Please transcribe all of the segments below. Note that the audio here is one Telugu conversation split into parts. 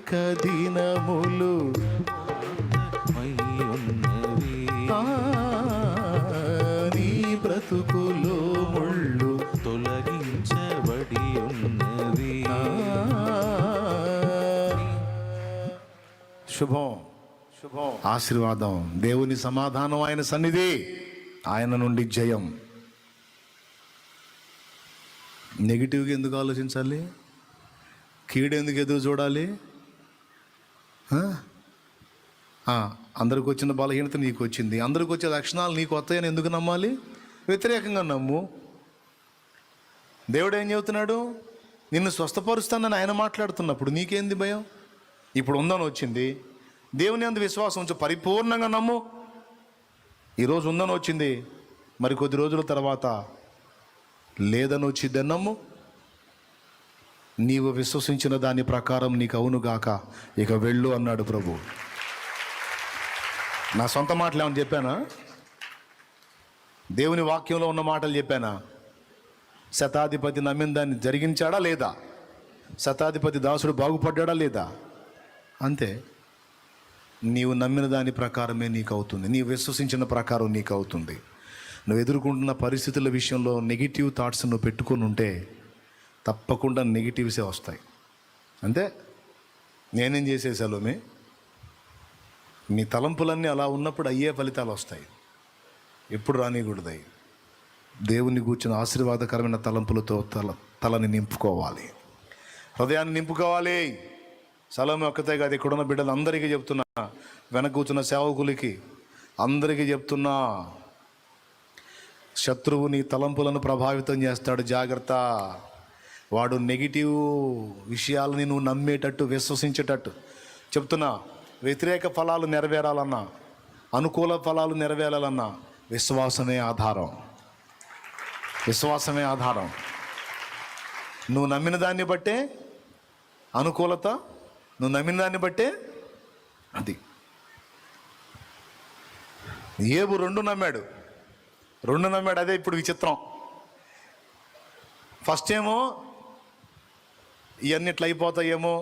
అనేక దినములు నీ బ్రతుకులో ముళ్ళు తొలగించబడి ఉన్నది. శుభం, ఆశీర్వాదం, దేవుని సమాధానం, ఆయన సన్నిధి, ఆయన నుండి జయం. నెగిటివ్గా ఎందుకు ఆలోచించాలి? కీడు ఎందుకు ఎదురు చూడాలి? అందరికి వచ్చిన బలహీనత నీకు వచ్చింది, అందరికి వచ్చే లక్షణాలు నీకు వస్తాయని ఎందుకు నమ్మాలి? వ్యతిరేకంగా నమ్ము. దేవుడు ఏం చెబుతున్నాడు? నిన్ను స్వస్థపరుస్తానని ఆయన మాట్లాడుతున్నప్పుడు నీకేంది భయం? ఇప్పుడు ఉందని వచ్చింది, దేవుని అందు విశ్వాసం ఉంచి పరిపూర్ణంగా నమ్ము. ఈరోజు ఉందని వచ్చింది, మరి కొద్ది రోజుల తర్వాత లేదని వచ్చిద్దని నమ్ము. నీవు విశ్వసించిన దాని ప్రకారం నీకు అవునుగాక, ఇక వెళ్ళు అన్నాడు ప్రభు. నా సొంత మాటలు ఏమని చెప్పానా? దేవుని వాక్యంలో ఉన్న మాటలు చెప్పానా? శతాధిపతి నమ్మిన దాన్ని జరిగించాడా లేదా? శతాధిపతి దాసుడు బాగుపడ్డాడా లేదా? అంతే. నీవు నమ్మిన దాని ప్రకారమే నీకు అవుతుంది, నీవు విశ్వసించిన ప్రకారం నీకు అవుతుంది. నువ్వు ఎదుర్కొంటున్న పరిస్థితుల విషయంలో నెగిటివ్ థాట్స్ నువ్వు పెట్టుకొని ఉంటే తప్పకుండా నెగిటివ్సే వస్తాయి. అంతే. నేనేం చేసేసాలోమే, నీ తలంపులన్నీ అలా ఉన్నప్పుడు అయ్యే ఫలితాలు వస్తాయి, ఎప్పుడు రానికూడదాయి. దేవుని కూర్చున్న ఆశీర్వాదకరమైన తలంపులతో తలని నింపుకోవాలి, హృదయాన్ని నింపుకోవాలి. సలోమి ఒక్కతే కాదు, ఇక్కడున్న బిడ్డలు అందరికీ చెప్తున్నా, వెనక కూర్చున్న సేవకులకి అందరికీ చెప్తున్నా, శత్రువు నీ తలంపులను ప్రభావితం చేస్తాడు, జాగ్రత్త. వాడు నెగిటివ్ విషయాలని నువ్వు నమ్మేటట్టు, విశ్వసించేటట్టు చెప్తున్నా. వ్యతిరేక ఫలాలు నెరవేరాలన్నా, అనుకూల ఫలాలు నెరవేరాలన్నా విశ్వాసమే ఆధారం, విశ్వాసమే ఆధారం. నువ్వు నమ్మిన దాన్ని బట్టే అనుకూలత, నువ్వు నమ్మిన దాన్ని బట్టే అది. ఏబు రెండు నమ్మాడు. అదే ఇప్పుడు విచిత్రం. ఫస్ట్ ఏమో ఇవన్నీ ఇట్లా అయిపోతాయేమో,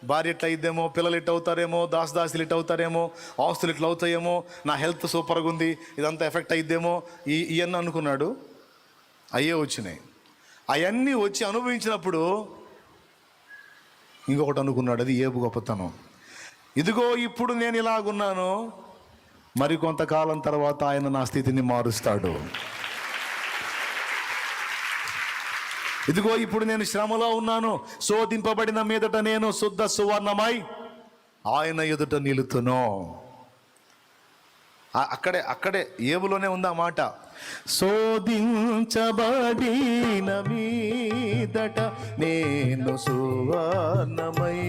భార్య ఇట్లా అయిద్దేమో, పిల్లలు ఇట్లా అవుతారేమో, దాసులు ఇట్లా అవుతారేమో, ఆస్తులు ఇట్లా అవుతాయేమో, నా హెల్త్ సూపర్గా ఉంది, ఇదంతా ఎఫెక్ట్ అయిద్దేమో, ఇవన్నీ అనుకున్నాడు. అయ్యే వచ్చినాయి. అవన్నీ వచ్చి అనుభవించినప్పుడు ఇంకొకటి అనుకున్నాడు, అది ఏబు గొప్పతనం. ఇదిగో ఇప్పుడు నేను ఇలాగున్నాను, మరి కొంతకాలం తర్వాత ఆయన నా స్థితిని మారుస్తాడు. ఇదిగో ఇప్పుడు నేను శ్రమలో ఉన్నాను, శోధింపబడిన మీదట నేను శుద్ధ సువర్ణమై ఆయన ఎదుట నిలుతును. అక్కడే ఏబులోనే ఉంది ఆ మాట. శోధించబడిన మీదట నేను సువర్ణమై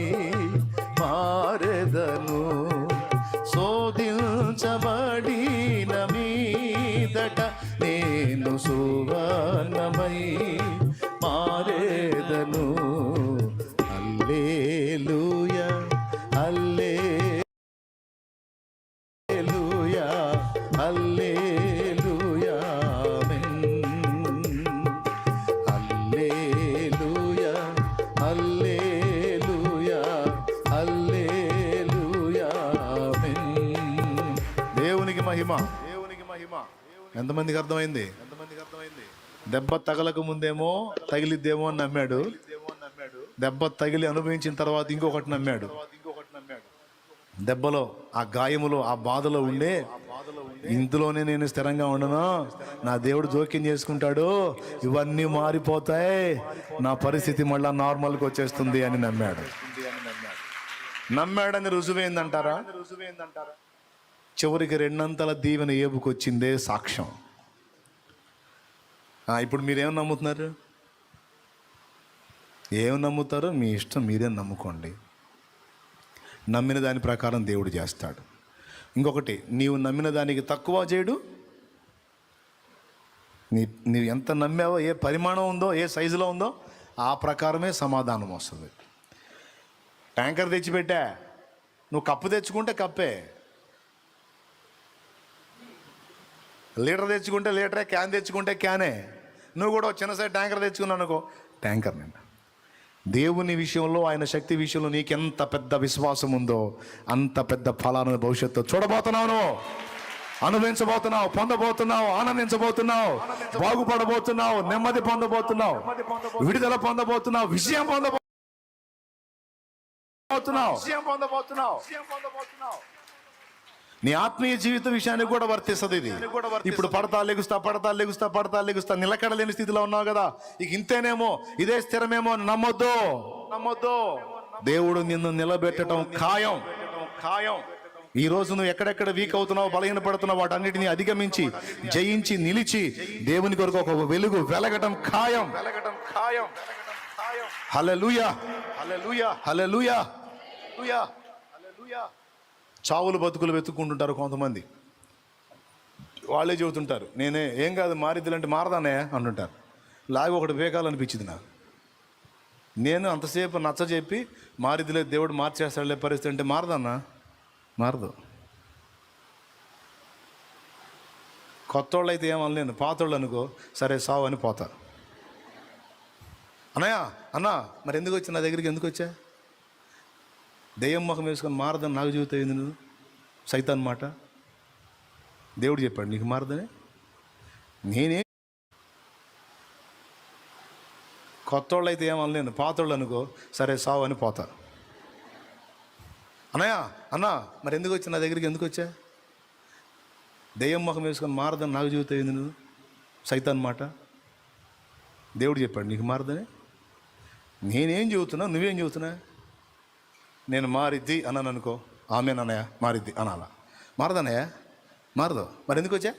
మారెదను. శోధించబడిన మీదట నేను సువర్ణమై మారెదను. హల్లెలూయా, హల్లెలూయా, హల్లెలూయా, హల్లెలూయా, హల్లెలూయా, హల్లెలూయా. దేవునికి మహిమ. ఎంతమందికి అర్థమైంది? దెబ్బ తగలకు ముందేమో తగిలిద్దేమో అని నమ్మాడు, దెబ్బ తగిలి అనుభవించిన తర్వాత ఇంకొకటి నమ్మాడు. దెబ్బలో, ఆ గాయములో, ఆ బాధలో ఉండే ఇందులోనే నేను స్థిరంగా ఉండను, నా దేవుడు జోక్యం చేసుకుంటాడు, ఇవన్నీ మారిపోతాయి, నా పరిస్థితి మళ్ళా నార్మల్కి వచ్చేస్తుంది అని నమ్మాడు. నమ్మాడని రుజువైందంటారా? చివరికి రెండంతల దీవెన ఏబుకొచ్చిందే సాక్ష్యం. ఇప్పుడు మీరేం నమ్ముతున్నారు? ఏం నమ్ముతారో మీ ఇష్టం, మీరేం నమ్ముకోండి. నమ్మిన దాని ప్రకారం దేవుడు చేస్తాడు. ఇంకొకటి, నీవు నమ్మిన దానికి తక్కువ చేయడు. నీవు ఎంత నమ్మావో, ఏ పరిమాణం ఉందో, ఏ సైజులో ఉందో ఆ ప్రకారమే సమాధానం వస్తుంది. ట్యాంకర్ తెచ్చిపెట్టా, నువ్వు కప్పు తెచ్చుకుంటే కప్పే, లీటర్ తెచ్చుకుంటే లీటరే, క్యాన్ తెచ్చుకుంటే క్యానే. నువ్వు కూడా చిన్న సైజ్ ట్యాంకర్ తెచ్చుకున్నావు అనుకో, ట్యాంకర్ నిండా. దేవుని విషయంలో, ఆయన శక్తి విషయంలో నీకెంత పెద్ద విశ్వాసం ఉందో అంత పెద్ద ఫలాలను భవిష్యత్తు చూడబోతున్నావు, అనుభవించబోతున్నావు, పొందబోతున్నావు, ఆనందించబోతున్నావు, బాగుపడబోతున్నావు, నెమ్మది పొందబోతున్నావు, విడుదల పొందబోతున్నావు, విజయం పొందబోతున్నావు. నీ ఆత్మీయ జీవిత విషయానికి కూడా వర్తిస్తుంది ఇది. ఇప్పుడు పడతా లెగుస్తా నిలకడలేని స్థితిలో ఉన్నావు కదా, ఇక ఇంతేనేమో, ఇదే స్థిరమేమో అని నమ్మొద్దు. దేవుడు నిన్ను నిలబెట్టడం ఖాయం. ఈ రోజు నువ్వు ఎక్కడెక్కడ వీక్ అవుతున్నావు, బలహీనపడుతున్నావు, వాటన్నిటిని అధిగమించి, జయించి, నిలిచి దేవుని కొరకు ఒక వెలుగు వెలగటం ఖాయం. హల్లెలూయా, హల్లెలూయా, హల్లెలూయా. చావులు బతుకులు వెతుక్కుంటుంటారు కొంతమంది. వాళ్ళే చెబుతుంటారు, నేనే ఏం కాదు మారిద్దులంటే మారదానే అంటుంటారు. లాగి ఒకటి వేకాలనిపించింది నాకు. నేను అంతసేపు నచ్చ చెప్పి మారిద్దులే, దేవుడు మార్చేస్తాడులే పరిస్థితి అంటే మారదన్నా, మారదు. కొత్తోళ్ళు అయితే ఏమనలేను, పాతోళ్ళు అనుకో సరే సావు అని పోతా. అన్నా మరి ఎందుకు వచ్చా నా దగ్గరికి, ఎందుకు వచ్చా? దెయ్యం ముఖం వేసుకొని మారదని నాకు చెబుతాయింది నువ్వు, సైతాన్ మాట. దేవుడు చెప్పాడు నీకు మారదని. నేనే కొత్తోళ్ళు అయితే ఏమనలేను, పాతోళ్ళు అనుకో సరే సావు అని పోతా. అన్నా మరి ఎందుకు వచ్చా నా దగ్గరికి, ఎందుకు వచ్చా? దెయ్యం ముఖం వేసుకొని మారదని నాకు చెబుతాయింది నువ్వు, సైతాన్ మాట. దేవుడు చెప్పాడు నీకు మారదని. నేనేం చెబుతున్నా, నువ్వేం చెబుతున్నా? నేను మారిద్ది అన్నాను అనుకో, ఆమెనన్నయ్య మారిద్ది అనాలా? మారదన్నయ్య, మారదు. మరి ఎందుకు వచ్చా?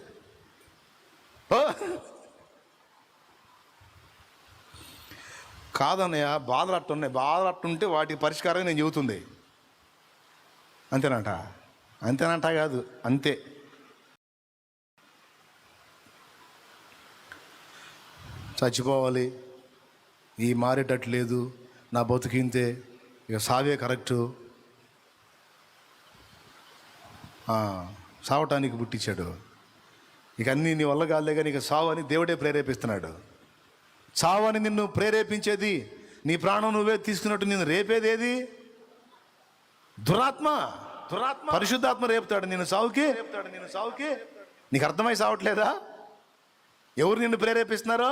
కాదన్నయ్య బాధలు అట్టుంటే వాటికి పరిష్కారం నేను చెబుతుంది. అంతేనంట కాదు, అంతే. చచ్చిపోవాలి, ఈ మారేటట్లేదు, నా బతుకింతే, ఇక సావే కరెక్టు, సావటానికి పుట్టించాడు, ఇక అన్నీ నీ వల్ల కాదులే కానీ ఇక సావు అని దేవుడే ప్రేరేపిస్తున్నాడు. చావని నిన్ను ప్రేరేపించేది, నీ ప్రాణం నువ్వే తీసుకున్నట్టు నిన్ను రేపేది ఏది? దురాత్మ. పరిశుద్ధాత్మ రేపుతాడు నిన్ను సావుకి. నీకు అర్థమై సావట్లేదా? ఎవరు నిన్ను ప్రేరేపిస్తున్నారో?